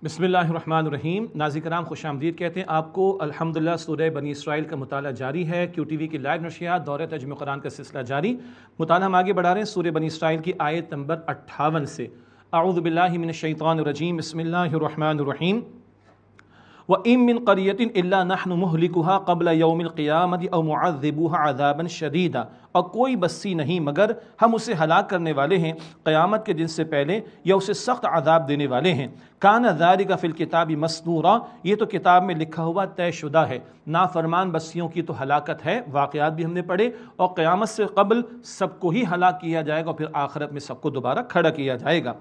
بسم اللہ الرحمن الرحیم۔ ناظرین کرام خوش آمدید کہتے ہیں آپ کو۔ الحمدللہ سورہ بنی اسرائیل کا مطالعہ جاری ہے۔ کیو ٹی وی کی لائیو نشریات دورہ ترجمہ قرآن کا سلسلہ جاری۔ مطالعہ ہم آگے بڑھا رہے ہیں سورہ بنی اسرائیل کی آیت نمبر 58 سے۔ اعوذ باللہ من الشیطان الرجیم، بسم اللہ الرحمن الرحیم۔ وَإِن مِّن قَرْيَةٍ إِلَّا نَحْنُ مُهْلِكُهَا قَبْلَ يَوْمِ الْقِيَامَةِ أَوْ مُعَذِّبُوهَا عَذَابًا شَدِيدًا، اور کوئی بستی نہیں مگر ہم اسے ہلاک کرنے والے ہیں قیامت کے دن سے پہلے یا اسے سخت عذاب دینے والے ہیں۔ كَانَ ذَلِكَ فِي الْكِتَابِ مَسْطُورًا، یہ تو کتاب میں لکھا ہوا طے شدہ ہے۔ نافرمان بستیوں کی تو ہلاکت ہے، واقعات بھی ہم نے پڑھے، اور قیامت سے قبل سب کو ہی ہلاک کیا جائے گا اور پھر آخرت میں سب کو دوبارہ کھڑا کیا جائے گا۔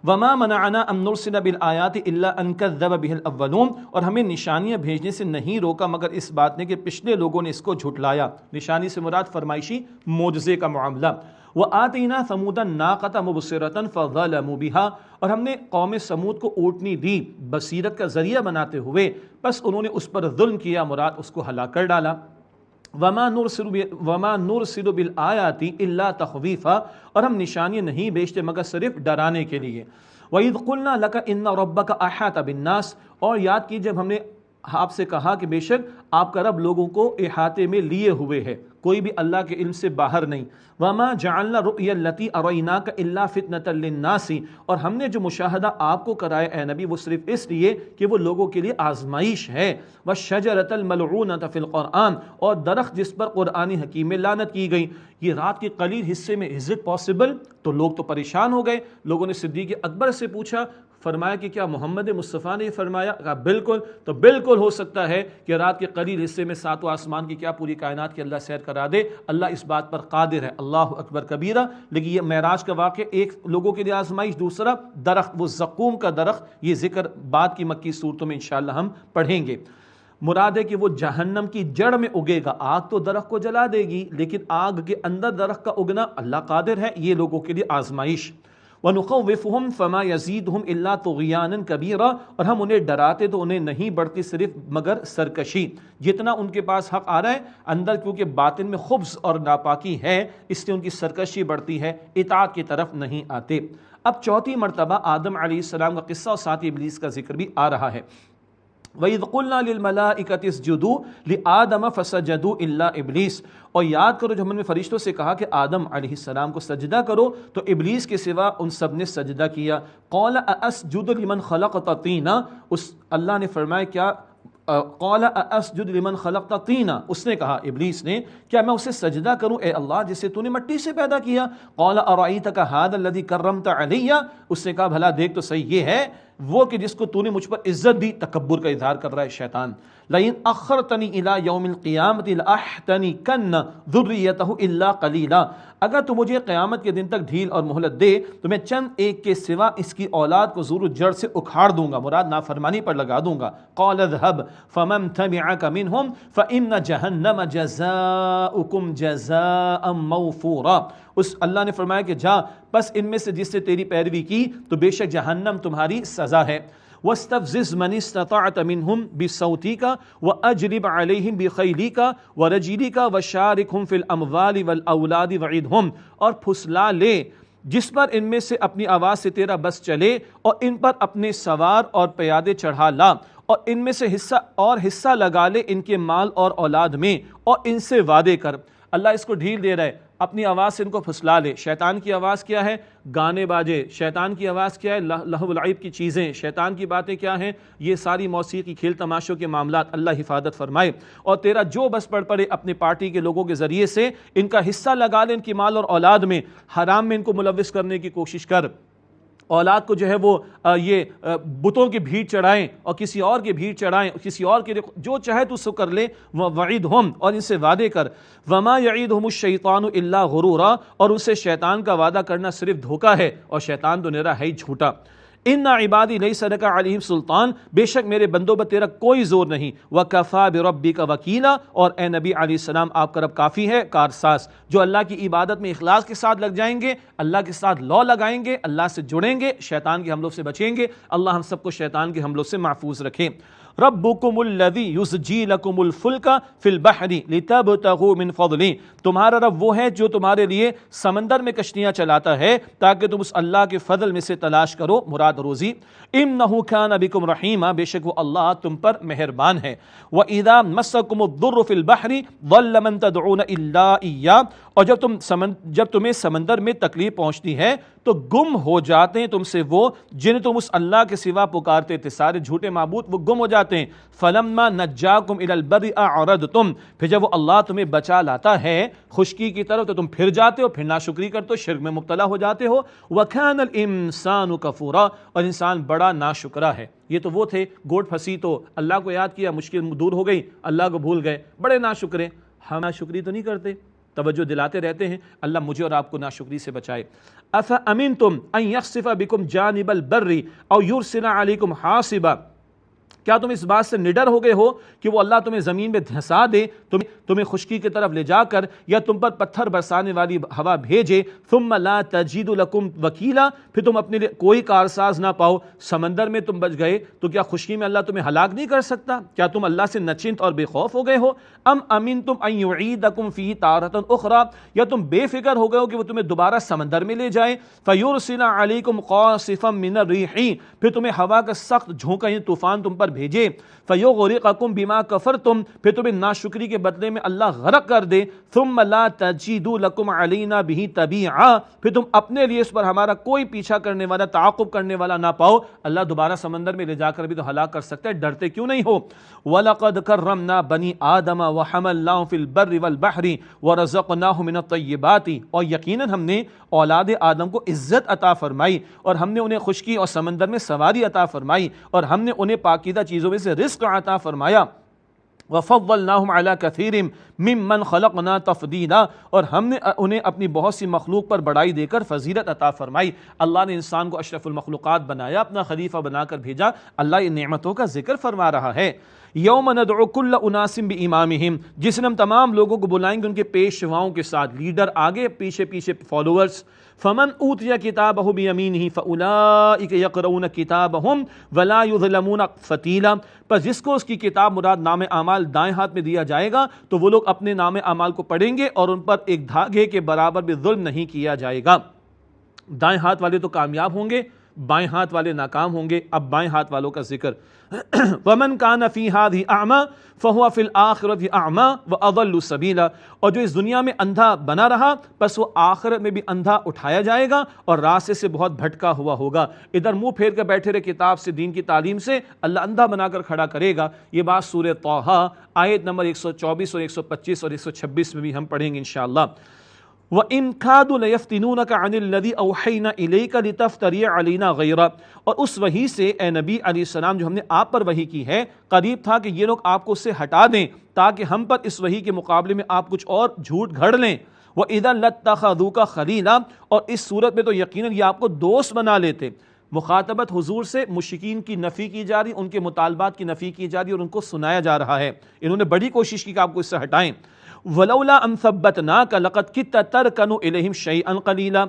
وما منعنا ان نرسل بالآیات الا ان کذب به الاولون، اور ہمیں نشانیاں بھیجنے سے نہیں روکا مگر اس بات نے کہ پچھلے لوگوں نے اس کو جھٹلایا۔ نشانی سے مراد فرمائشی معجزے کا معاملہ۔ وآتینا ثمود الناقۃ مبصرۃ فظلموا بها، اور ہم نے قوم سمود کو اونٹنی دی بصیرت کا ذریعہ بناتے ہوئے، بس انہوں نے اس پر ظلم کیا، مراد اس کو ہلاک کر ڈالا۔ وما نرسل بالآیات الا تخویفا، اور ہم نشانیاں نہیں بھیجتے مگر صرف ڈرانے کے لیے۔ وَإِذْ قُلْنَا لَكَ إِنَّ رَبَّكَ أَحَاطَ بِالنَّاسِ، اور یاد کی جب ہم نے آپ سے کہا کہ بے شک آپ کا رب لوگوں کو احاطے میں لیے ہوئے ہے، کوئی بھی اللہ کے علم سے باہر نہیں۔ وَمَا جَعَلْنَا الرُّؤْيَا الَّتِي أَرَيْنَاكَ إِلَّا فِتْنَةً لِلنَّاسِ، اور ہم نے جو مشاہدہ آپ کو کرائے اے نبی وہ صرف اس لیے کہ وہ لوگوں کے لیے آزمائش ہے۔ وَالشَّجَرَةَ الْمَلْعُونَةَ فِي الْقُرْآنِ، اور درخت جس پر قرآن حکیم میں لعنت کی گئی۔ یہ رات کے قلیل حصے میں از اٹ پاسبل، تو لوگ تو پریشان ہو گئے۔ لوگوں نے صدیق اکبر سے پوچھا، فرمایا کہ کیا محمد مصطفیٰ نے فرمایا؟ کہا بالکل، تو بالکل ہو سکتا ہے کہ رات کے قلیل حصے میں ساتوں آسمان کی کیا پوری کائنات کی اللہ سیر کرا دے۔ اللہ اس بات پر قادر ہے، اللہ اکبر کبیرہ۔ لیکن یہ معراج کا واقعہ ایک لوگوں کے لیے آزمائش، دوسرا درخت، وہ زقوم کا درخت، یہ ذکر بعد کی مکی صورتوں میں انشاءاللہ ہم پڑھیں گے۔ مراد ہے کہ وہ جہنم کی جڑ میں اگے گا، آگ تو درخت کو جلا دے گی لیکن آگ کے اندر درخت کا اگنا اللہ قادر ہے، یہ لوگوں کے لیے آزمائش۔ وَنُخَوِّفُهُمْ فَمَا يَزِيدُهُمْ إِلَّا طُغْيَانًا كَبِيرًا، اور ہم انہیں ڈراتے تو انہیں نہیں بڑھتی صرف مگر سرکشی۔ جتنا ان کے پاس حق آ رہا ہے، اندر کیونکہ باطن میں خبث اور ناپاکی ہے، اس لیے ان کی سرکشی بڑھتی ہے، اطاعت کی طرف نہیں آتے۔ اب چوتھی مرتبہ آدم علیہ السلام کا قصہ اور ساتھ ابلیس کا ذکر بھی آ رہا ہے۔ وَإِذْ قُلْنَا لِلْمَلَائِكَةِ اسْجُدُوا لِآدَمَ فَسَجَدُوا إِلَّا إِبْلِيسَ، اور یاد کرو جب ہم نے فرشتوں سے کہا کہ آدم علیہ السلام کو سجدہ کرو تو ابلیس کے سوا ان سب نے سجدہ کیا۔ قَالَ أَأَسْجُدُ لِمَنْ خَلَقْتَ طِينًا، اس اللہ نے فرمایا کیا قَالَ أَأَسْجُدُ لِمَنْ خَلَقْتَ طِينًا، اس نے کہا ابلیس نے کیا میں اسے سجدہ کروں اے اللہ جسے تو نے مٹی سے پیدا کیا۔ قَالَ أَرَأَيْتَكَ هَذَا الَّذِي كَرَّمْتَ عَلَيَّ، اس نے کہا بھلا دیکھ تو صحیح، یہ ہے وہ کہ جس کو تو نے مجھ پر عزت دی۔ تکبر کا اظہار کر رہا ہے شیطان۔ لَئِنْ أَخَّرْتَنِي إِلَىٰ يَوْمِ الْقِيَامَةِ لَأَحْتَنِكَنَّ ذُرِّيَّتَهُ إِلَّا قَلِيلًا، اگر تو مجھے قیامت کے دن تک ڈھیل اور مہلت دے تو میں چند ایک کے سوا اس کی اولاد کو ضرور جڑ سے اکھاڑ دوں گا، مراد نافرمانی پر لگا دوں گا۔ قَالَ اذْهَبْ فَمَن تَبِعَكَ مِنْهُمْ فَإِنَّ جَهَنَّمَ جَزَاؤُكُمْ جَزَاءً مَوْفُورًا، اس اللہ نے فرمایا کہ جا بس ان میں سے جس سے تیری پیروی کی تو بے شک جہنم تمہاری سزا ہے۔ وَاسْتَفْزِزْ مَنِ اسْتَطَعْتَ مِنْهُمْ بِصَوْتِكَ وَأَجْلِبْ عَلَيْهِمْ بِخَيْلِكَ وَرَجِلِكَ وَشَارِكْهُمْ فِي الْأَمْوَالِ وَالْأَوْلَادِ وَعِدْهُمْ، اور پھسلا لے جس پر ان میں سے اپنی آواز سے تیرا بس چلے، اور ان پر اپنے سوار اور پیادے چڑھا لا، اور ان میں سے حصہ لگا لے ان کے مال اور اولاد میں، اور ان سے وعدے کر۔ اللہ اس کو ڈھیل دے رہا ہے، اپنی آواز سے ان کو پھسلا لے۔ شیطان کی آواز کیا ہے؟ گانے باجے۔ شیطان کی آواز کیا ہے؟ لہو و لعب کی چیزیں۔ شیطان کی باتیں کیا ہیں؟ یہ ساری موسیقی، کھیل تماشوں کے معاملات۔ اللہ حفاظت فرمائے۔ اور تیرا جو بس پڑ پڑے اپنے پارٹی کے لوگوں کے ذریعے سے ان کا حصہ لگا لے ان کی مال اور اولاد میں، حرام میں ان کو ملوث کرنے کی کوشش کر۔ اولاد کو جو ہے وہ یہ بتوں کی بھیڑ چڑھائیں اور کسی اور کی بھیڑ چڑھائیں، کسی اور کے جو چاہے تو سو کر لے۔ وَوَعِدْهُمْ، اور ان سے وعدے کر۔ وَمَا يَعِدُهُمُ الشَّيْطَانُ إِلَّا غُرُورًا، اور ان سے شیطان کا وعدہ کرنا صرف دھوکہ ہے، اور شیطان تو نرا ہے ہی جھوٹا۔ اِنَّ عِبَادِي لَيْسَ لَكَ عَلَيْهِمْ سُلْطَان، بے شک میرے بندوں پر تیرا کوئی زور نہیں۔ وَكَفَىٰ بِرَبِّكَ وَكِيلًا، اور اے نبی علیہ السلام آپ کا رب کافی ہے کارساز۔ جو اللہ کی عبادت میں اخلاص کے ساتھ لگ جائیں گے، اللہ کے ساتھ لو لگائیں گے، اللہ سے جڑیں گے، شیطان کے حملوں سے بچیں گے۔ اللہ ہم سب کو شیطان کے حملوں سے محفوظ رکھے۔ ربکم الذی یزجی لکم الفلک فی البحر لتبتغوا من فضلہ، تمہارا رب وہ ہے جو تمہارے لیے سمندر میں کشتیاں چلاتا ہے تاکہ تم اس اللہ کے فضل میں سے تلاش کرو مراد روزی۔ انہ کان بکم رحیما، بے شک وہ اللہ تم پر مہربان ہے۔ وَإِذَا مَسَّكُمُ الضُّرُّ فِي الْبَحْرِ ضَلَّ مَن تَدْعُونَ إِلَّا إِيَّاهُ، اور جب تمہیں سمندر میں تکلیف پہنچتی ہے تو گم ہو جاتے ہیں تم سے وہ جنہیں تم اس اللہ کے سوا پکارتے تھے، سارے جھوٹے معبود وہ گم ہو جاتے ہیں۔ فَلَمَّا نَجَّاكُمْ إِلَى الْبَرِّ أَعْرَضْتُمْ، پھر جب وہ اللہ تمہیں بچا لاتا ہے خشکی کی طرف تو تم پھر جاتے ہو، پھر ناشکری کرتے ہو، شرک میں مبتلا ہو جاتے ہو۔ وَكَانَ الْإِنسَانُ كَفُورًا، اور انسان بڑا ناشکرا ہے۔ یہ تو وہ تھے گوٹ پھنسی تو اللہ کو یاد کیا، مشکل دور ہو گئی، اللہ کو بھول گئے، بڑے ناشکرے۔ ہم ناشکری تو نہیں کرتے، توجہ دلاتے رہتے ہیں، اللہ مجھے اور آپ کو ناشکری سے بچائے۔ أَفَأَمِنْتُمْ أَنْ يَخْسِفَ بِكُمْ جَانِبَ الْبَرِّ أَوْ يُرْسِلَ عَلَيْكُمْ حَاصِبًا، کیا تم اس بات سے نڈر ہو گئے ہو کہ وہ اللہ تمہیں زمین میں دھنسا دے، تمہیں خشکی کی طرف لے جا کر، یا تم پر پتھر برسانے والی ہوا بھیجے، ثم لا تجید لکم وکیلا، پھر تم اپنے لیے کوئی کارساز نہ پاؤ، سمندر میں تم بچ گئے تو کیا خشکی میں اللہ تمہیں ہلاک نہیں کر سکتا؟ کیا تم اللہ سے نچنت اور بے خوف ہو گئے ہو؟ ام امنتم ان یعیدکم فیہ تارۃ اخری، یا تم بے فکر ہو گئے ہو کہ وہ تمہیں دوبارہ سمندر میں لے جائے، فیرسل علیکم قاصفا من الریح، پھر تمہیں ہوا کا سخت جھونکا یعنی طوفان تم پر بھیجے، فیغرقکم بما کفرتم، پھر تمہیں ناشکری کے بدلے میں اللہ غرق کر دے، ثم لا تجدوا لکم علینا بہ تبیعا، پھر تم اپنے لیے اس پر ہمارا کوئی پیچھا کرنے والا، تعاقب کرنے والا نہ پاؤ، اللہ دوبارہ سمندر میں لے جا کر بھی تو ہلاک کر سکتا ہے، ڈرتے کیوں نہیں ہو؟ وَلَقَدْ كَرَّمْنَا بَنِي آدَمَ وَحَمَلْنَاهُمْ فِي الْبَرِّ وَالْبَحْرِ وَرَزَقْنَاهُمْ مِنَ الطَّيِّبَاتِ، اور یقیناً ہم نے اولاد آدم کو عزت عطا فرمائی اور ہم نے انہیں خشکی اور سمندر میں سواری عطا فرمائی اور ہم نے انہیں پاکیزہ چیزوں میں سے رزق عطا فرمایا۔ وَفَضَّلْنَاهُمْ عَلَى كَثِيرٍ مِّمَّنْ خَلَقْنَا تَفْضِيلًا، اور ہم نے انہیں اپنی بہت سی مخلوق پر بڑائی دے کر فضیلت عطا فرمائی۔ اللہ نے انسان کو اشرف المخلوقات بنایا، اپنا خلیفہ بنا کر بھیجا، اللہ ان نعمتوں کا ذکر فرما رہا ہے۔ یوم ندعو کل اناس بامامہم، جس دن ہم تمام لوگوں کو بلائیں گے ان کے پیشواؤں کے ساتھ، لیڈر آگے پیچھے پیچھے فالوورز۔ فمن اوتی کتابہ بیمینہ فاولئک یقرؤون کتابہم ولا یظلمون فتیلا، پس جس کو اس کی کتاب مراد نام اعمال دائیں ہاتھ میں دیا جائے گا تو وہ لوگ اپنے نام اعمال کو پڑھیں گے اور ان پر ایک دھاگے کے برابر بھی ظلم نہیں کیا جائے گا۔ دائیں ہاتھ والے تو کامیاب ہوں گے، بائیں ہاتھ والے ناکام ہوں گے۔ اب بائیں ہاتھ والوں کا ذکر، وَمَنْ كَانَ فِي هَذِهِ أَعْمَى فَهُوَ فِي الْآخِرَةِ أَعْمَى وَأَضَلُّ سَبِيلًا، اور جو اس دنیا میں اندھا بنا رہا بس وہ آخرت میں بھی اندھا اٹھایا جائے گا اور راستے سے بہت بھٹکا ہوا ہوگا۔ ادھر منہ پھیر کر بیٹھے رہے کتاب سے، دین کی تعلیم سے، اللہ اندھا بنا کر کھڑا کرے گا۔ یہ بات سورہ طٰہٰ آیت نمبر 124 اور 125 اور 126 میں بھی ہم پڑھیں گے انشاءاللہ۔ وَإِن كَادُوا لَيَفْتِنُونَكَ عَنِ الَّذِي أَوْحَيْنَا إِلَيْكَ لِتَفْتَرِيَ عَلَيْنَا غَيْرَهُ، اور اس وحی سے اے نبی علیہ السلام جو ہم نے آپ پر وحی کی ہے، قریب تھا کہ یہ لوگ آپ کو اس سے ہٹا دیں تاکہ ہم پر اس وحی کے مقابلے میں آپ کچھ اور جھوٹ گھڑ لیں۔ وَإِذًا لَاتَّخَذُوكَ خَلِيلًا، اور اس صورت میں تو یقیناً یہ آپ کو دوست بنا لیتے۔ مخاطبت حضور سے مشرکین کی نفی کی جا رہی، ان کے مطالبات کی نفی کی جا رہی اور ان کو سنایا جا رہا ہے۔ انہوں نے بڑی کوشش کی کہ آپ کو اس سے ہٹائیں۔ وَلَوْلَا أَن ثَبَّتْنَاكَ لَقَدْ كِدتَّ تَرْكَنُ إِلَيْهِمْ شَيْئًا قَلِيلًا،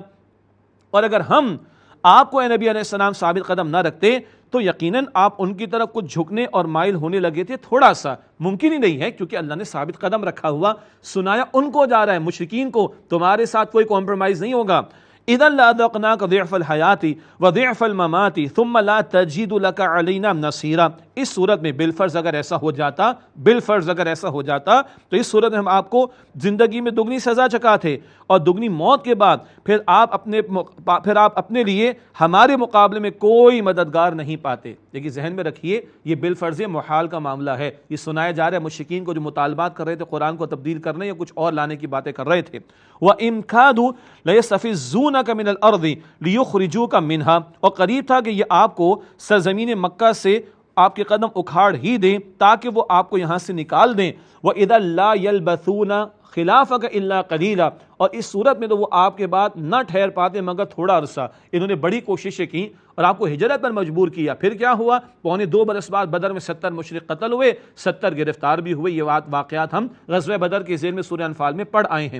اور اگر ہم آپ کو اے نبی علیہ السلام ثابت قدم نہ رکھتے تو یقیناً آپ ان کی طرف کچھ جھکنے اور مائل ہونے لگے تھے، تھوڑا سا۔ ممکن ہی نہیں ہے کیونکہ اللہ نے ثابت قدم رکھا ہوا، سنایا ان کو جا رہا ہے، مشرکین کو، تمہارے ساتھ کوئی کمپرومائز نہیں ہوگا۔ اِذًا لَأَذَقْنَاكَ ضِعْفَ الْحَيَاةِ وَضِعْفَ الْمَمَاتِ ثُمَّ لَا تَجِدُ لَكَ عَلَيْنَا نَصِيرًا، اس صورت میں بالفرض اگر ایسا ہو جاتا تو اس صورت میں ہم آپ کو زندگی میں دگنی سزا چکاتے اور دگنی موت کے بعد پھر آپ اپنے لیے ہمارے مقابلے میں کوئی مددگار نہیں پاتے۔ لیکن ذہن میں رکھیے یہ بالفرض محال کا معاملہ ہے، یہ سنایا جا رہا ہے مشرکین کو جو مطالبات کر رہے تھے قرآن کو تبدیل کرنے یا کچھ اور لانے کی باتیں کر رہے تھے۔ وَإِن كَادُوا لَيَسْتَفِزُّونَكَ مِنَ الْأَرْضِ لِيُخْرِجُوكَ مِنْهَا، اور قریب تھا کہ یہ آپ کو سرزمین مکہ سے آپ کے قدم اکھاڑ ہی دیں تاکہ وہ آپ کو یہاں سے نکال دیں۔ وَإِذًا لَا يَلْبَثُونَ خِلَافَكَ إِلَّا قَلِيلًا، اور اس صورت میں تو وہ آپ کے بعد نہ ٹھہر پاتے مگر تھوڑا عرصہ۔ انہوں نے بڑی کوششیں کی اور آپ کو ہجرت پر مجبور کیا، پھر کیا ہوا؟ 2.25 برس بعد بدر میں 70 مشرک قتل ہوئے، 70 گرفتار بھی ہوئے۔ یہ واقعات ہم غزوہ بدر کے ذیل میں سورہ انفال میں پڑھ آئے ہیں۔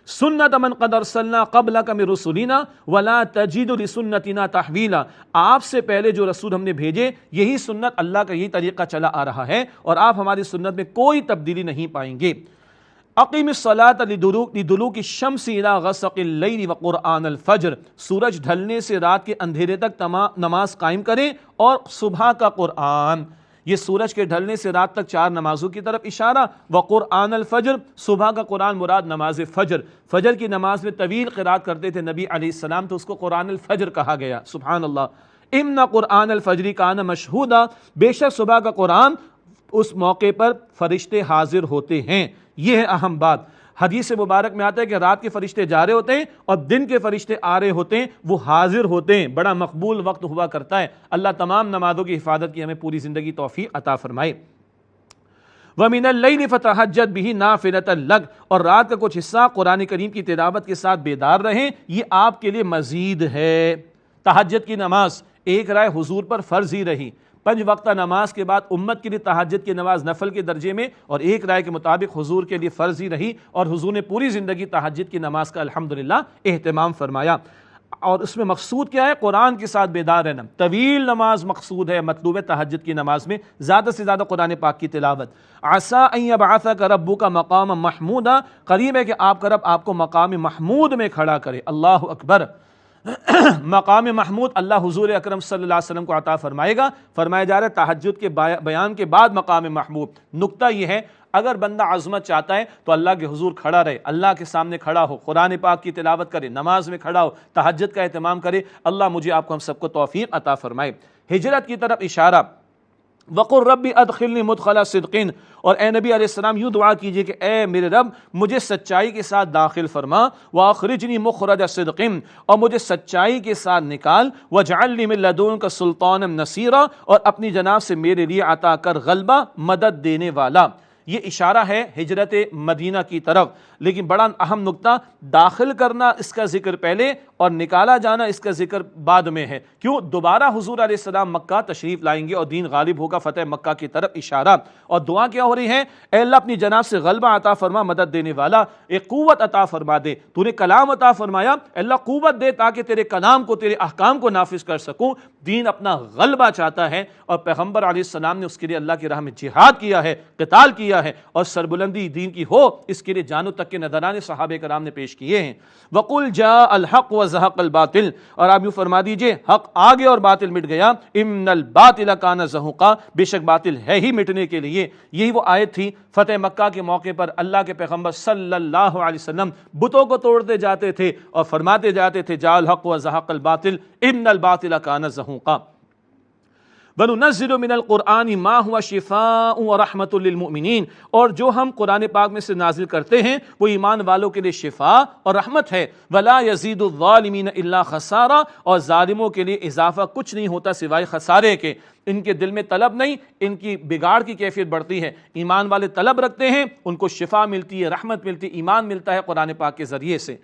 سنت من قد ارسلنا قبلک من رسلنا ولا تجد لسنتنا تحویلا، آپ سے پہلے جو رسول ہم نے بھیجے یہی سنت، اللہ کا یہی طریقہ چلا آ رہا ہے اور آپ ہماری سنت میں کوئی تبدیلی نہیں پائیں گے۔ اقیم الصلاۃ لدلوک الشمس الی غسق اللیل وقرآن الفجر، سورج ڈھلنے سے رات کے اندھیرے تک نماز قائم کریں اور صبح کا قرآن، یہ سورج کے ڈھلنے سے رات تک 4 نمازوں کی طرف اشارہ، وقرآن الفجر، صبح کا قرآن مراد نماز فجر، فجر کی نماز میں طویل قرات کرتے تھے نبی علیہ السلام تو اس کو قرآن الفجر کہا گیا، سبحان اللہ۔ ان قرآن الفجر کان مشہودا، بے شک صبح کا قرآن اس موقع پر فرشتے حاضر ہوتے ہیں، یہ ہے اہم بات۔ حدیث مبارک میں آتا ہے کہ رات کے فرشتے جا رہے ہوتے ہیں اور دن کے فرشتے آ رہے ہوتے ہیں، وہ حاضر ہوتے ہیں، بڑا مقبول وقت ہوا کرتا ہے۔ اللہ تمام نمازوں کی حفاظت کی ہمیں پوری زندگی توفیق عطا فرمائے۔ وَمِنَ اللَّيْلِ فَتَہَجَّدْ بِهِ نَافِلَةً لَكَ، اور رات کا کچھ حصہ قرآن کریم کی تلاوت کے ساتھ بیدار رہیں، یہ آپ کے لیے مزید ہے۔ تہجد کی نماز ایک رائے حضور پر فرض ہی رہی، 5 وقتہ نماز کے بعد امت کے لیے تہجد کی نماز نفل کے درجے میں، اور ایک رائے کے مطابق حضور کے لیے فرض ہی رہی، اور حضور نے پوری زندگی تہجد کی نماز کا الحمدللہ اہتمام فرمایا۔ اور اس میں مقصود کیا ہے؟ قرآن کے ساتھ بیدار رہنا، طویل نماز مقصود ہے، مطلوب ہے تہجد کی نماز میں زیادہ سے زیادہ قرآن پاک کی تلاوت۔ عسیٰ ان یبعثک ربک مقاما محمودا، قریب ہے کہ آپ کا رب آپ کو مقام محمود میں کھڑا کرے، اللہ اکبر۔ مقام محمود اللہ حضور اکرم صلی اللہ علیہ وسلم کو عطا فرمائے گا۔ فرمایا جا رہا ہے تہجد کے بیان کے بعد مقام محمود۔ نقطہ یہ ہے اگر بندہ عظمت چاہتا ہے تو اللہ کے حضور کھڑا رہے، اللہ کے سامنے کھڑا ہو، قرآن پاک کی تلاوت کرے، نماز میں کھڑا ہو، تہجد کا اہتمام کرے۔ اللہ مجھے آپ کو ہم سب کو توفیق عطا فرمائے۔ ہجرت کی طرف اشارہ، وَقُلْ رَبِّ أَدْخِلْنِي مُدْخَلَ صِدْقٍ، اور اے نبی علیہ السلام یوں دعا کیجئے کہ اے میرے رب مجھے سچائی کے ساتھ داخل فرما، وَأَخْرِجْنِي مُخْرَجَ صِدْقٍ، اور مجھے سچائی کے ساتھ نکال، وَاجْعَلْ لِي مِن لَّدُنكَ سُلْطَانًا نَصِيرًا، اور اپنی جناب سے میرے لیے عطا کر غلبہ، مدد دینے والا۔ یہ اشارہ ہے ہجرت مدینہ کی طرف، لیکن بڑا اہم نقطہ، داخل کرنا اس کا ذکر پہلے اور نکالا جانا اس کا ذکر بعد میں ہے۔ کیوں؟ دوبارہ حضور علیہ السلام مکہ تشریف لائیں گے اور دین غالب ہوگا، فتح مکہ کی طرف اشارہ۔ اور دعا کیا ہو رہی ہے؟ اے اللہ اپنی جناب سے غلبہ عطا فرما، مدد دینے والا، ایک قوت عطا فرما دے، تو نے کلام عطا فرمایا، اللہ قوت دے تاکہ تیرے کلام کو، تیرے احکام کو نافذ کر سکوں۔ دین اپنا غلبہ چاہتا ہے اور پیغمبر علیہ السلام نے اس کے لیے اللہ کی راہ میں جہاد کیا ہے، قتال کیا ہے، اور سربلندی دین کی ہو اس کے لیے جانوں تک کے نذرانے صحابہ کرام نے پیش کیے ہیں۔ وَقُلْ جَاءَ الْحَقُّ وَزَهَقَ الْبَاطِلُ، اور آپ یوں فرما دیجئے حق آ گیا اور باطل مٹ گیا۔ اِنَّ الْبَاطِلَ كَانَ زَهُوقًا، بے شک باطل ہے ہی مٹنے کے لیے۔ یہی وہ آیت تھی فتح مکہ کے موقع پر اللہ کے پیغمبر صلی اللہ علیہ وسلم بتوں کو توڑتے جاتے تھے اور فرماتے جاتے تھے جاء الحق وزهق الباطل ان الباطل كان زهوقا۔ وَنُنَزِّلُ مِنَ الْقُرْآنِ مَا هُوَ شِفَاءٌ وَرَحْمَةٌ لِّلْمُؤْمِنِينَ، اور جو ہم قرآن پاک میں سے نازل کرتے ہیں وہ ایمان والوں کے لیے شفا اور رحمت ہے۔ وَلَا يَزِيدُ الظَّالِمِينَ إِلَّا خَسَارًا، اور ظالموں کے لیے اضافہ کچھ نہیں ہوتا سوائے خسارے کے۔ ان کے دل میں طلب نہیں، ان کی بگاڑ کی کیفیت بڑھتی ہے۔ ایمان والے طلب رکھتے ہیں، ان کو شفا ملتی ہے، رحمت ملتی ہے، ایمان ملتا ہے قرآن پاک کے ذریعے سے۔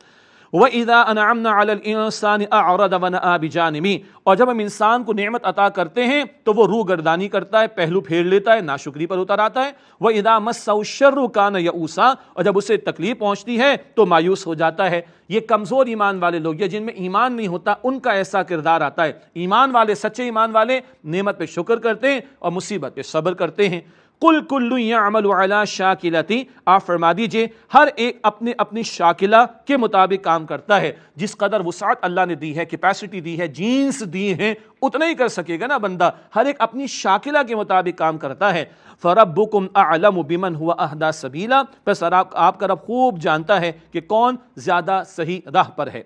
وَإِذَا أَنْعَمْنَا عَلَى الْإِنسَانِ أَعْرَضَ وَنَأَىٰ بِجَانِبِهِ، اور جب ہم انسان کو نعمت عطا کرتے ہیں تو وہ روح گردانی کرتا ہے، پہلو پھیر لیتا ہے، ناشکری پر اتر آتا ہے۔ وَإِذَا مَسَّهُ الشَّرُّ كَانَ يَئُوسًا، اور جب اسے تکلیف پہنچتی ہے تو مایوس ہو جاتا ہے۔ یہ کمزور ایمان والے لوگ، یہ جن میں ایمان نہیں ہوتا، ان کا ایسا کردار آتا ہے۔ ایمان والے، سچے ایمان والے نعمت پہ شکر کرتے ہیں اور مصیبت پہ صبر کرتے ہیں۔ قُلْ كُلٌّ يَعْمَلُ عَلَىٰ شَاكِلَتِهِ، آپ فرما دیجئے ہر ایک اپنے اپنی شاکلہ کے مطابق کام کرتا ہے۔ جس قدر وسعت اللہ نے دی ہے، کیپیسٹی دی ہے، جینس دی ہیں، اتنا ہی کر سکے گا نا بندہ۔ ہر ایک اپنی شاکلہ کے مطابق کام کرتا ہے۔ فَرَبُّكُمْ أَعْلَمُ بِمَنْ هُوَ أَهْدَىٰ سَبِيلًا، بس آپ کا رب خوب جانتا ہے کہ کون زیادہ صحیح راہ پر ہے۔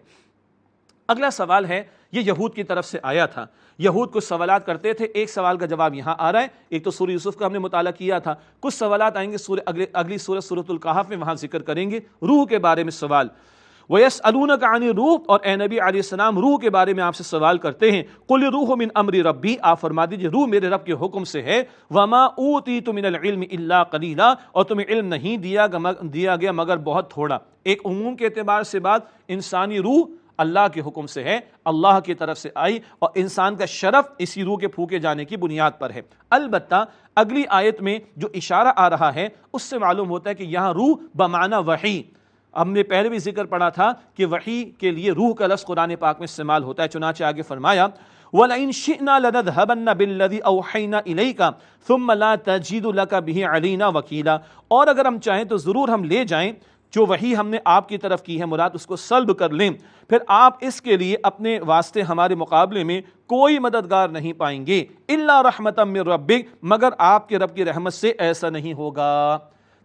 اگلا سوال ہے، یہ یہود کی طرف سے آیا تھا۔ یہود کچھ سوالات کرتے تھے، ایک سوال کا جواب یہاں آ رہا ہے۔ ایک تو سورہ یوسف کا ہم نے مطالعہ کیا تھا، کچھ سوالات آئیں گے اگلی سورہ سورۃ الکہف میں، وہاں ذکر کریں گے روح کے بارے میں سوال۔ وَيَسْأَلُونَكَ عَنِ الرُّوحِ، اور اے نبی علیہ السلام روح کے بارے میں آپ سے سوال کرتے ہیں۔ قُلِ الرُّوحُ مِنْ أَمْرِ رَبِّي، آپ فرما دیجئے روح میرے رب کے حکم سے ہے۔ وَمَا أُوتِيتُ مِنَ الْعِلْمِ إِلَّا قَلِيلًا، اور تمہیں علم نہیں دیا گیا مگر بہت تھوڑا۔ ایک عموم کے اعتبار سے بات، انسانی روح اللہ کے حکم سے ہے، اللہ کی طرف سے آئی، اور انسان کا شرف اسی روح کے پھونکے جانے کی بنیاد پر ہے۔ البتہ اگلی آیت میں جو اشارہ آ رہا ہے اس سے معلوم ہوتا ہے کہ یہاں روح بمعنی وحی، ہم نے پہلے بھی ذکر پڑھا تھا کہ وحی کے لیے روح کا لفظ قرآن پاک میں استعمال ہوتا ہے، چنانچہ آگے فرمایا وَلَئِن شِئْنَا لَنَذْهَبَنَّ بِالَّذِي أَوْحَيْنَا إِلَيْكَ ثُمَّ لَا تَجِدُ لَكَ بِهِ عَلَيْنَا وَكِيلًا، اور اگر ہم چاہیں تو ضرور ہم لے جائیں جو وحی ہم نے آپ کی طرف کی ہے، مراد اس کو سلب کر لیں، پھر آپ اس کے لیے اپنے واسطے ہمارے مقابلے میں کوئی مددگار نہیں پائیں گے، الا رحمتا من ربک، مگر آپ کے رب کی رحمت سے ایسا نہیں ہوگا۔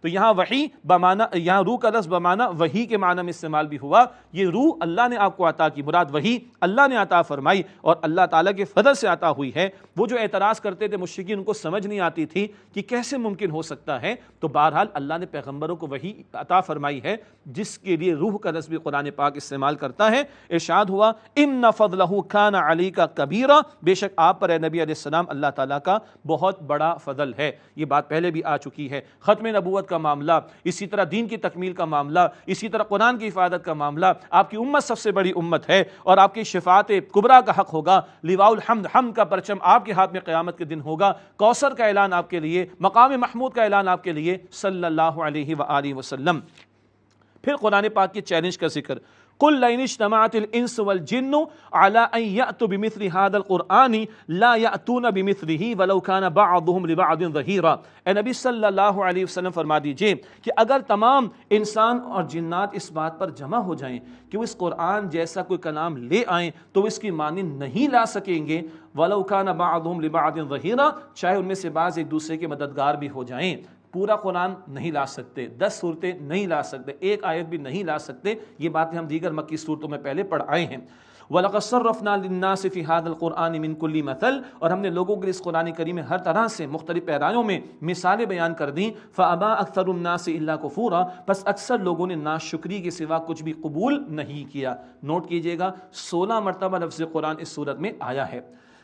تو یہاں وحی بمعنی، یہاں روح کا لفظ بمعنی وحی کے معنی میں استعمال بھی ہوا۔ یہ روح اللہ نے آپ کو عطا کی، مراد وحی اللہ نے عطا فرمائی اور اللہ تعالیٰ کے فضل سے عطا ہوئی ہے۔ وہ جو اعتراض کرتے تھے مشرکین، ان کو سمجھ نہیں آتی تھی کہ کیسے ممکن ہو سکتا ہے، تو بہرحال اللہ نے پیغمبروں کو وحی عطا فرمائی ہے، جس کے لیے روح کا لفظ بھی قرآن پاک استعمال کرتا ہے۔ ارشاد ہوا ان فضلہ کان علیک کبیرا، بے شک آپ پر اے نبی علیہ السلام اللہ تعالیٰ کا بہت بڑا فضل ہے۔ یہ بات پہلے بھی آ چکی ہے۔ ختم نبوت کا معاملہ، اسی طرح دین کی تکمیل کا معاملہ، اسی طرح قرآن کی حفاظت کا معاملہ، آپ کی امت سب سے بڑی امت ہے اور آپ کی شفاعت کبریٰ کا حق ہوگا، لواء الحمد، حمد کا پرچم آپ کے ہاتھ میں قیامت کے دن ہوگا، کوثر کا اعلان آپ کے لیے، مقام محمود کا اعلان آپ کے لیے صلی اللہ علیہ وآلہ وسلم۔ پھر قرآن پاک کے چیلنج کا ذکر، قل لئن اجتمعت الانس والجن على ان يأتوا بمثل هذا القرآن لا يأتون بمثله ولو كان بعضهم لبعض ظهيرا۔ اے نبی صلی اللہ علیہ وسلم فرما دیجئے کہ اگر تمام انسان اور جنات اس بات پر جمع ہو جائیں کہ وہ اس قرآن جیسا کوئی کلام لے آئیں تو وہ اس کی مانند نہیں لا سکیں گے، ولو كان بعضهم لبعض ظهيرا، چاہے ان میں سے بعض ایک دوسرے کے مددگار بھی ہو جائیں۔ پورا قرآن نہیں لا سکتے، 10 صورتیں نہیں لا سکتے، ایک آیت بھی نہیں لا سکتے، یہ باتیں ہم دیگر مکی صورتوں میں پہلے پڑھ آئے ہیں۔ وَلَقَدْ صَرَّفْنَا لِلنَّاسِ فِي هَذَا الْقُرْآنِ مِنْ كُلِّ مَثَلٍ، اور ہم نے لوگوں کے اس قرآن کریم میں ہر طرح سے مختلف پیرایوں میں مثالیں بیان کر دیں۔ فَأَبَى أَكْثَرُ النَّاسِ إِلَّا كُفُورًا، بس اکثر لوگوں نے ناشکری کے سوا کچھ بھی قبول نہیں کیا۔ نوٹ کیجئے گا 16 مرتبہ لفظ قرآن اس صورت میں آیا ہے۔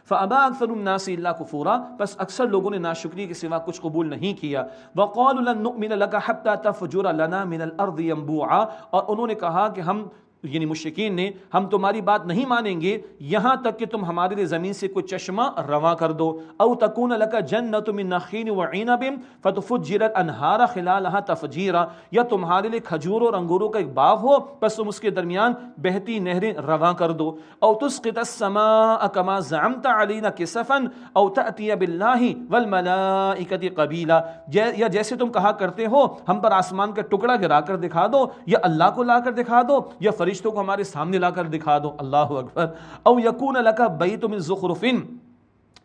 فَأَبَى أَكْثَرُ النَّاسِ إِلَّا كُفُورًا، بس اکثر لوگوں نے ناشکری کے سوا کچھ قبول نہیں کیا۔ وَقَالُوا لَن نُؤْمِنَ لَكَ حَتَّى تَفْجُرَ لَنَا مِنَ الْأَرْضِ يَنبُوعًا، اور انہوں نے کہا کہ ہم، یعنی مشرکین نے، ہم تمہاری بات نہیں مانیں گے یہاں تک کہ تم ہمارے لیے زمین سے کوئی چشمہ رواں کر دو۔ او تکون لک جنۃ من نخیل وعنب فتفجر الانہار خلالها تفجیرا، یا تمہارے لیے کھجوروں اور انگوروں کا ایک باغ ہو بس تم اس کے درمیان بہتی نہریں رواں کر دو۔ او تسقط السماء كما زعمت علينا كسفا او تأتي بالله والملائکۃ قبیلا، یا جیسے تم کہا کرتے ہو ہم پر آسمان کا ٹکڑا گرا کر دکھا دو، یا اللہ کو لا کر دکھا دو، یا فرشتوں کو ہمارے سامنے لا کر دکھا دو۔ اللہ اکبر۔ او یکون لک بیت من زخرف،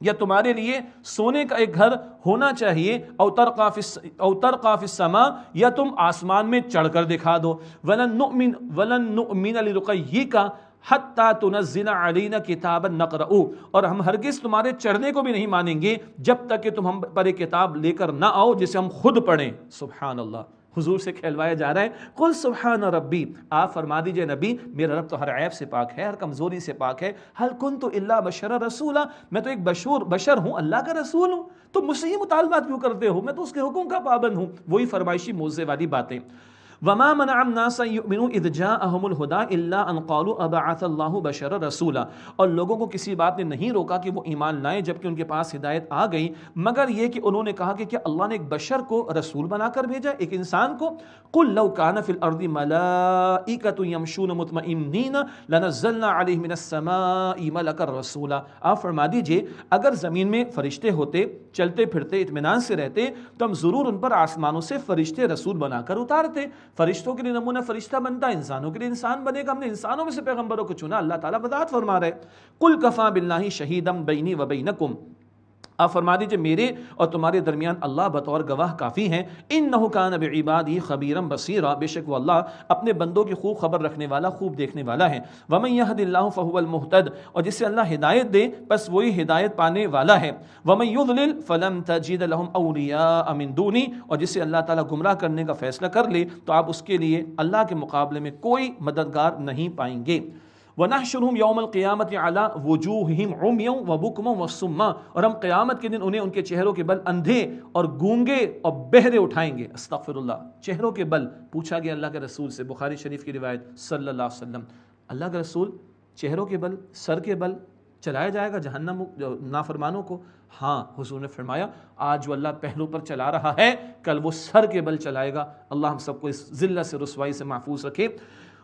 یا تمہارے لیے سونے کا ایک گھر ہونا چاہیے، او ترقی فی السماء، یا تم آسمان میں چڑھ کر دکھا دو۔ ولن نؤمن لرقیک حتی تنزل علینا کتابا نقرأ، اور ہم ہرگز تمہارے چڑھنے کو بھی نہیں مانیں گے جب تک کہ تم ہم پر ایک کتاب لے کر نہ آؤ جسے ہم خود پڑھیں۔ سبحان اللہ، حضور سے کھلوایا جا رہا ہے قل سبحان ربی، آپ فرما دیجئے نبی میرا رب تو ہر عیب سے پاک ہے، ہر کمزوری سے پاک ہے۔ حل کنت الا بشرا رسولا، میں تو ایک بشر ہوں، اللہ کا رسول ہوں، تو مجھ سے یہ مطالبات کیوں کرتے ہو؟ میں تو اس کے حکم کا پابند ہوں۔ وہی فرمائشی موزے والی باتیں۔ وما منع الناس ان يؤمنوا اذ جاءهم الهدى الا ان قالوا ابعث الله بشرا رسولا، اور لوگوں کو کسی بات نے نہیں روکا کہ وہ ایمان لائیں جبکہ ان کے پاس ہدایت آ گئی، مگر یہ کہ انہوں نے کہا کہ کیا اللہ نے ایک بشر کو رسول بنا کر بھیجا، ایک انسان کو؟ قل لو كان في الارض ملائکۃ يمشون مطمئنین لنزلنا علیہم من السماء ملکا رسولا، آپ فرما دیجئے اگر زمین میں فرشتے ہوتے چلتے پھرتے اطمینان سے رہتے تو ہم ضرور ان پر آسمانوں سے فرشتے رسول بنا کر اتارتے۔ فرشتوں کے لیے نمونہ فرشتہ بنتا، انسانوں کے لیے انسان بنے گا، ہم نے انسانوں میں سے پیغمبروں کو چنا، اللہ تعالیٰ وضاحت فرما رہے۔ قل کفا باللہ شہیدا بینی و بینکم، آپ فرما دیجئے میرے اور تمہارے درمیان اللہ بطور گواہ کافی ہیں۔ انہ کان بعبادہ خبیرا بصیرا، بے شک وہ اللہ اپنے بندوں کی خوب خبر رکھنے والا، خوب دیکھنے والا ہے۔ ومن یہد اللہ فہو المہتد، اور جسے اللہ ہدایت دے بس وہی ہدایت پانے والا ہے۔ ومن یضلل فلن تجد لہم اولیاء من دونی، اور جسے اللہ تعالیٰ گمراہ کرنے کا فیصلہ کر لے تو آپ اس کے لیے اللہ کے مقابلے میں کوئی مددگار نہیں پائیں گے۔ وَنَحْشُرُهُمْ يَوْمَ الْقِيَامَةِ عَلَىٰ وُجُوهِهِمْ عُمْيًا وَبُكْمًا وَصُمًّا، اور ہم قیامت کے دن انہیں ان کے چہروں کے بل اندھے اور گونگے اور بہرے اٹھائیں گے۔ استغفر اللہ، چہروں کے بل پوچھا گیا اللہ کے رسول سے، بخاری شریف کی روایت، صلی اللہ علیہ وسلم، اللہ کے رسول چہروں کے بل، سر کے بل چلایا جائے گا جہنم نافرمانوں کو؟ ہاں، حضور نے فرمایا آج وہ اللہ پہلو پر چلا رہا ہے، کل وہ سر کے بل چلائے گا۔ اللہ ہم سب کو اس ذلت سے، رسوائی سے محفوظ رکھے۔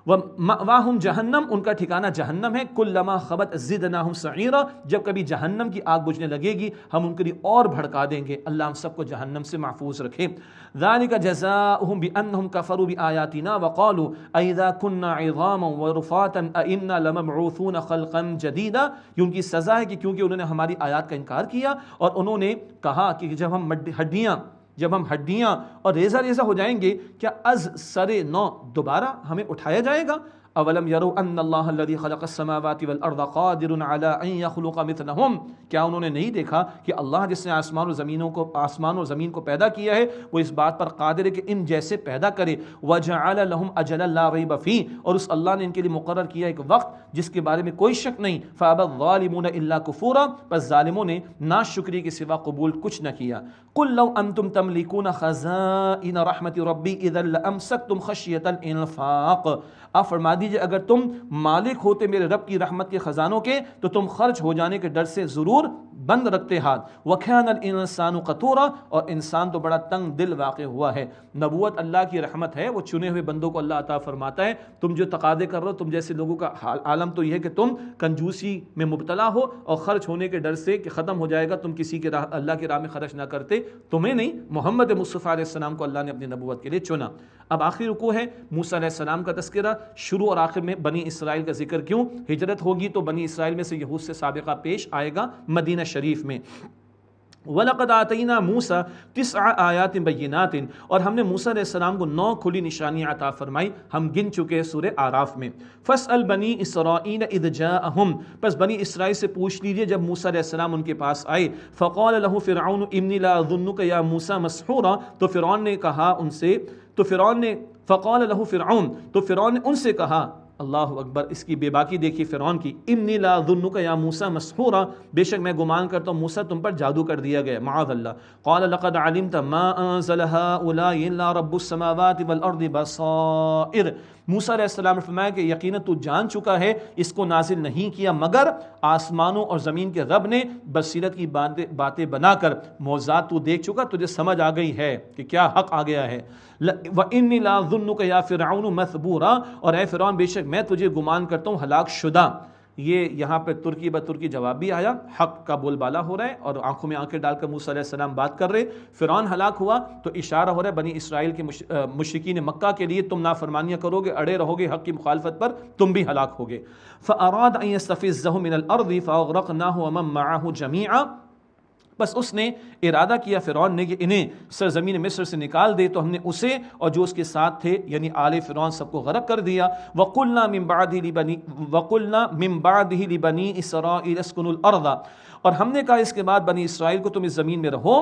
وَمَأْوَاهُمْ جہنم، ان کا ٹھکانہ جہنم ہے۔ کُلَّمَا خَبَتْ زِدْنَاهُمْ سَعِيرًا، جب کبھی جہنم کی آگ بجھنے لگے گی ہم ان کے لیے اور بھڑکا دیں گے۔ اللہ ہم سب کو جہنم سے محفوظ رکھے۔ ذَلِكَ جَزَاؤُهُمْ بِأَنَّهُمْ كَفَرُوا بِآيَاتِنَا وَقَالُوا أَإِذَا كُنَّا عِظَامًا وَرُفَاتًا أَإِنَّا لَمَبْعُوثُونَ خَلْقًا جَدِيدًا، یہ ان کی سزا ہے کہ کیونکہ انہوں نے ہماری آیات کا انکار کیا اور انہوں نے کہا کہ جب ہم ہڈیاں اور ریزہ ریزہ ہو جائیں گے کیا از سر نو دوبارہ ہمیں اٹھایا جائے گا؟ اولم یروا ان اللہ الذی خلق السماوات والارض قادر علی ان یخلق مثلہم، کیا انہوں نے نہیں دیکھا کہ اللہ جس نے آسمان اور زمین کو پیدا کیا ہے وہ اس بات پر قادر ہے کہ ان جیسے پیدا کرے۔ وجعل لهم اجلا لا ریب فیہ، اور اس اللہ نے ان کے لیے مقرر کیا ایک وقت جس کے بارے میں کوئی شک نہیں۔ فابى الظالمون الا کفورا، بس ظالموں نے ناشکری کے سوا قبول کچھ نہ کیا۔ قل لو انتم تملکون خزائن رحمت ربی اذا لامسکتم خشیۃ الانفاق، آپ فرما دیجئے اگر تم مالک ہوتے میرے رب کی رحمت کے خزانوں کے تو تم خرچ ہو جانے کے ڈر سے ضرور بند رکھتے ہاتھ۔ وَكَانَ الْإِنسَانُ قَتُورًا، اور انسان تو بڑا تنگ دل واقع ہوا ہے۔ نبوت اللہ کی رحمت ہے، وہ چنے ہوئے بندوں کو اللہ عطا فرماتا ہے۔ تم جو تقاضے کر رہے ہو، تم جیسے لوگوں کا عالم تو یہ ہے کہ تم کنجوسی میں مبتلا ہو اور خرچ ہونے کے ڈر سے کہ ختم ہو جائے گا تم کسی کے اللہ کی راہ میں خرچ نہ کرتے۔ تمہیں نہیں، محمد مصطفیٰ علیہ السلام کو اللہ نے اپنی نبوت کے لیے چنا۔ اب آخری رکوع ہے موسیٰ علیہ السلام کا تذکرہ۔ شروع اور آخر میں بنی اسرائیل کا ذکر کیوں؟ ہجرت ہوگی تو بنی اسرائیل میں سے یہود سے سابقہ پیش آئے گا مدینہ شریف میں۔ وَلَقَدْ آتَيْنَا مُوسَىٰ 9 آیات بینات، اور ہم نے موسیٰ علیہ السلام کو 9 کھلی نشانیاں عطا فرمائی، ہم گن چکے سورہ اعراف میں۔ فَاسْأَلْ بَنِي إِسْرَائِيلَ إِذْ جَاءَهُمْ، پس بنی اسرائیل سے پوچھ لیجئے جب موسیٰ علیہ السلام ان کے پاس آئے۔ فَقَالَ لَهُ فِرْعَوْنُ إِنِّي لَأَظُنُّكَ يَا مُوسَىٰ مَسْحُورًا، تو فرعون نے کہا ان سے، فَقَالَ لَهُ فِرْعَوْنُ، تو فرعون نے ان سے کہا، اللہ اکبر، اس کی بے باکی دیکھیے فرعون کی، انی لا ظنک یا موسیٰ مسحورا، بے شک میں گمان کرتا ہوں موسیٰ تم پر جادو کر دیا گیا، معاذ اللہ۔ قال لقد علمت ما انزل هؤلاء الا رب السماوات والارض بصائر، موسیٰ علیہ السلام نے فرمایا کہ یقیناً تو جان چکا ہے اس کو نازل نہیں کیا مگر آسمانوں اور زمین کے رب نے بصیرت کی باتیں بنا کر، معجزات تو دیکھ چکا، تجھے سمجھ آ گئی ہے کہ کیا حق آ گیا ہے۔ وَإِنِّي لَأَظُنُّكَ يَا فِرْعَوْنُ مَثْبُورًا، اور اے فرعون بے شک میں تجھے گمان کرتا ہوں ہلاک شدہ۔ یہ یہاں پہ ترکی بترکی جواب بھی آیا، حق کا بول بالا ہو رہا ہے اور آنکھوں میں آنکھیں ڈال کر موسیٰ علیہ السلام بات کر رہے۔ فرعون ہلاک ہوا تو اشارہ ہو رہا ہے بنی اسرائیل کے مشرکین مکہ کے لیے، تم نافرمانیاں کرو گے، اڑے رہو گے حق کی مخالفت پر، تم بھی ہلاک ہوگے۔ فَأَرَادَ أَن يَسْتَفِزَّهُم مِّنَ الْأَرْضِ فَأَغْرَقْنَاهُ وَمَن مَّعَهُ جَمِيعًا، بس اس نے ارادہ کیا فرعون نے کہ انہیں سرزمین مصر سے نکال دے، تو ہم نے اسے اور جو اس کے ساتھ تھے یعنی آل فرعون سب کو غرق کر دیا۔ وَقُلْنَا مِن بَعْدِهِ لِبَنِي إِسْرَائِيلَ اسْكُنُوا الْأَرْضَ، اور ہم نے کہا اس کے بعد بنی اسرائیل کو تم اس زمین میں رہو۔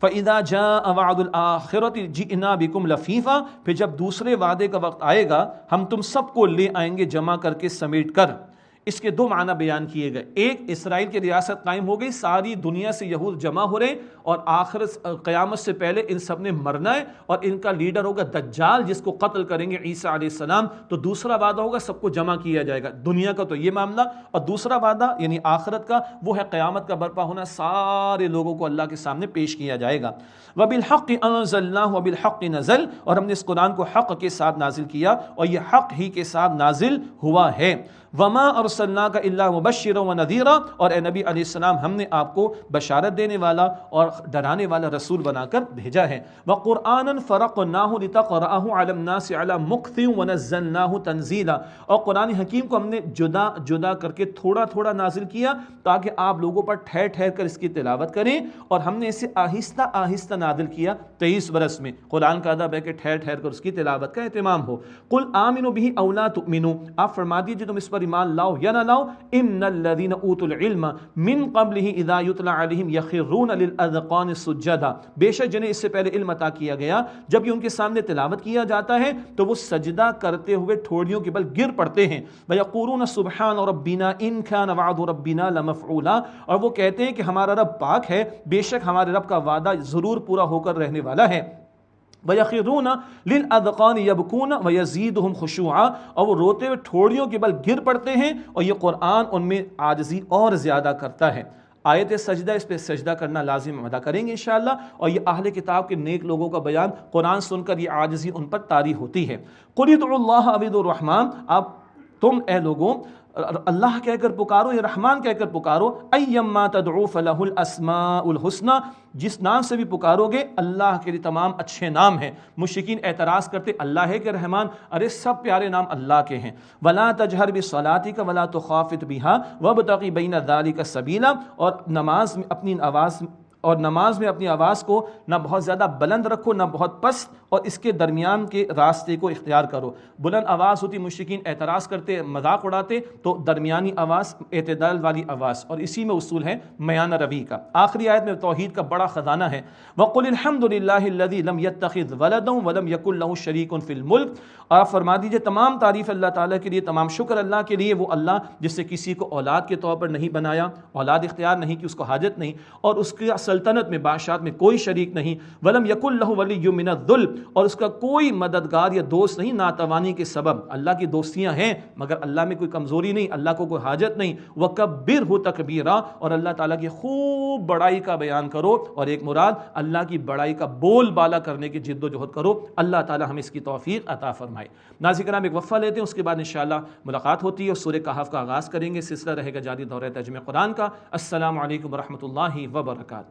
فَإِذَا جَاءَ وَعْدُ الْآخِرَةِ جِئْنَا بِكُمْ لَفِيفًا، پھر جب دوسرے وعدے کا وقت آئے گا ہم تم سب کو لے آئیں گے جمع کر کے سمیٹ کر۔ اس کے 2 معنی بیان کیے گئے، ایک اسرائیل کی ریاست قائم ہو گئی، ساری دنیا سے یہود جمع ہو رہے اور آخرت قیامت سے پہلے ان سب نے مرنا ہے اور ان کا لیڈر ہوگا دجال جس کو قتل کریں گے عیسیٰ علیہ السلام۔ تو دوسرا وعدہ ہوگا سب کو جمع کیا جائے گا، دنیا کا تو یہ معاملہ، اور دوسرا وعدہ یعنی آخرت کا وہ ہے قیامت کا برپا ہونا، سارے لوگوں کو اللہ کے سامنے پیش کیا جائے گا۔ وَبِالْحَقِّ أَنزَلْنَاهُ وَبِالْحَقِّ نَزَلَ، اور ہم نے اس قرآن کو حق کے ساتھ نازل کیا اور یہ حق ہی کے ساتھ نازل ہوا ہے۔ وَمَا أَرْسَلْنَاكَ إِلَّا مُبَشِّرًا وَنَذِيرًا، اور اے نبی علیہ السلام ہم نے آپ کو بشارت دینے والا اور ڈرانے والا رسول بنا کر بھیجا ہے۔ وَقُرْآنًا فَرَقْنَاهُ لِتَقْرَأَهُ عَلَى النَّاسِ عَلَى مُكْثٍ وَنَزَّلْنَاهُ تَنزِيلًا، اور قرآن حکیم کو ہم نے جدا جدا کر کے تھوڑا تھوڑا نازل کیا تاکہ آپ لوگوں پر ٹھہر ٹھہر کر اس کی تلاوت کریں، اور ہم نے اسے آہستہ آہستہ نازل کیا 23 برس میں۔ قرآن کا ادب ہے کہ ٹھہر ٹھہر کر اس کی تلاوت کا اہتمام ہو۔ قُلْ آمِنُوا بِهِ أَوْ لَا تُؤْمِنُوا، آپ فرما دیجیے تم اس پر ایمان لاؤ یا نہ لاؤ، ان الذین اوتوا العلم من قبلہ اذا یتلی علیہم یخرون للاذقان سجدا، بے شک جنہیں اس سے پہلے علم عطا کیا گیا جب یہ ان کے سامنے تلاوت کیا جاتا ہے تو وہ سجدہ کرتے ہوئے ٹھوڑیوں کے بل گر پڑتے ہیں۔ ویقولون سبحان ربنا ان کان وعد ربنا لمفعولا، اور وہ کہتے ہیں کہ ہمارا رب پاک ہے، بے شک ہمارے رب کا وعدہ ضرور پورا ہو کر رہنے والا ہے۔ وَيَخِرُّونَ لِلْأَذْقَانِ يَبْكُونَ وَيَزِيدُهُمْ خُشُوعًا، اور وہ روتے ہوئے ٹھوڑیوں کے بل گر پڑتے ہیں، اور یہ قرآن ان میں عاجزی اور زیادہ کرتا ہے۔ آیت سجدہ، اس پہ سجدہ کرنا لازم ادا کریں گے انشاءاللہ، اور یہ اہل کتاب کے نیک لوگوں کا بیان قرآن سن کر یہ عاجزی ان پر طاری ہوتی ہے۔ قُلِ ادْعُوا اللَّهَ أَوِ ادْعُوا الرَّحْمَٰنَ، اب تم اے لوگوں اللہ کہہ کر پکارو یا رحمان کہہ کر پکارو، ایما تدعو فلہ الاسماء الحسنی، جس نام سے بھی پکارو گے اللہ کے لیے تمام اچھے نام ہیں۔ مشرکین اعتراض کرتے اللہ ہے کہ رحمان، ارے سب پیارے نام اللہ کے ہیں۔ ولا تجہر بصلاتک ولا تخافت بها وابتغ بین ذلک سبیلا، اور نماز میں اپنی آواز کو نہ بہت زیادہ بلند رکھو نہ بہت پست، اور اس کے درمیان کے راستے کو اختیار کرو۔ بلند آواز ہوتی، مشرکین اعتراض کرتے، مذاق اڑاتے، تو درمیانی آواز، اعتدال والی آواز، اور اسی میں اصول ہے میانہ روی کا۔ آخری آیت میں توحید کا بڑا خزانہ ہے، وَقُلِ الْحَمْدُ لِلَّهِ الَّذِي لَمْ يَتَّخِذْ وَلَدًا وَلَمْ يَكُنْ لَهُ شَرِيكٌ فِي الْمُلْكِ، اور آپ فرما دیجئے تمام تعریف اللہ تعالیٰ کے لیے، تمام شکر اللہ کے لیے، وہ اللہ جس سے کسی کو اولاد کے طور پر نہیں بنایا، اولاد اختیار نہیں کی، اس کو حاجت نہیں، اور اس کی سلطنت میں بادشاہت میں کوئی شریک نہیں۔ وَلَمْ يَكُنْ لَهُ وَلِيٌّ مِّنَ الذُّلِّ، اور اس کا کوئی مددگار یا دوست نہیں ناتوانی کے سبب۔ اللہ کی دوستیاں ہیں مگر اللہ میں کوئی کمزوری نہیں، اللہ کو کوئی حاجت نہیں۔ وَكَبِّرْهُ تَكْبِيرًا، اور اللہ تعالیٰ کی خوب بڑائی کا بیان کرو، اور ایک مراد اللہ کی بڑائی کا بول بالا کرنے کی جد و جہد کرو۔ اللہ تعالیٰ ہمیں اس کی توفیق عطا فرمائے۔ ناظرین کرام، ایک وقفہ لیتے ہیں، اس کے بعد انشاءاللہ ملاقات ہوتی ہے اور سورہ کہف کا آغاز کریں گے۔ سلسلہ رہے گا جاری دورہ ترجمہ قرآن کا۔ السلام علیکم ورحمۃ اللہ وبرکاتہ۔